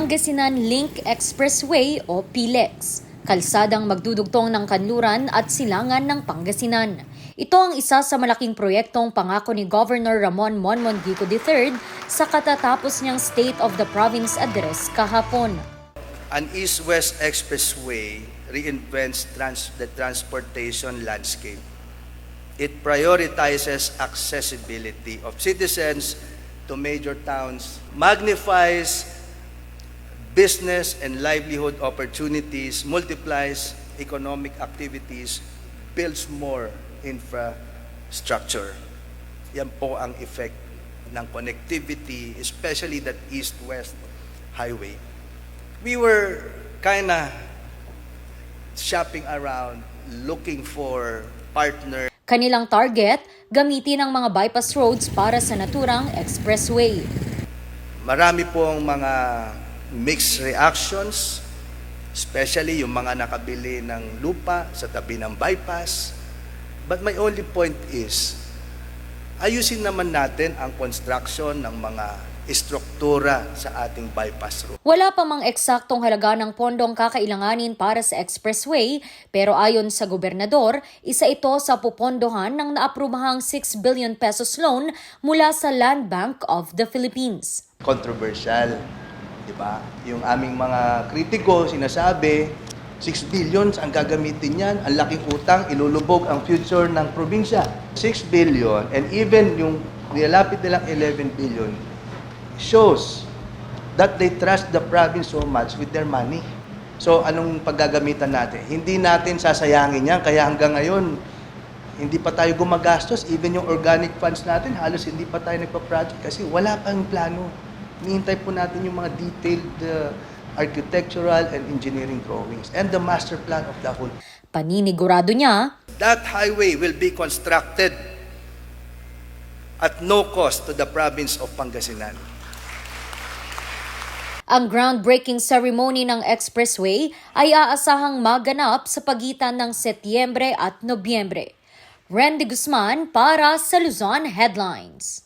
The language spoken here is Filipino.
Pangasinan Link Expressway o PLEX, kalsadang magdudugtong ng Kanluran at Silangan ng Pangasinan. Ito ang isa sa malaking proyektong pangako ni Governor Ramon Monmongico III sa katatapos niyang State of the Province address kahapon. An East-West Expressway reinvents the transportation landscape. It prioritizes accessibility of citizens to major towns, magnifies business and livelihood opportunities, multiplies economic activities, builds more infrastructure. Yan po ang effect ng connectivity, especially that East-West highway. We were kinda shopping around, looking for partner. Kanilang target, gamitin ang mga bypass roads para sa naturang expressway. Marami pong mga mixed reactions, especially yung mga nakabili ng lupa sa tabi ng bypass. But my only point is, ayusin naman natin ang construction ng mga istruktura sa ating bypass road. Wala pa mang eksaktong halaga ng pondong kakailanganin para sa expressway, pero ayon sa gobernador, isa ito sa pupondohan ng naaprubahang 6 billion pesos loan mula sa Land Bank of the Philippines. Controversial, di ba? Yung aming mga kritiko sinasabi, 6 billion ang gagamitin yan, ang laking utang, ilulubog ang future ng probinsya. 6 billion and even yung nilapit nilang 11 billion shows that they trust the province so much with their money. So anong paggagamitan natin? Hindi natin sasayangin yan, kaya hanggang ngayon hindi pa tayo gumagastos, even yung organic funds natin halos hindi pa tayo nagpa-project kasi wala pang plano. Hinihintay po natin yung mga detailed architectural and engineering drawings and the master plan of the whole. Paninigurado niya, That highway will be constructed at no cost to the province of Pangasinan. ang groundbreaking ceremony ng expressway ay aasahang maganap sa pagitan ng Setyembre at Nobyembre. Randy Guzman para sa Luzon Headlines.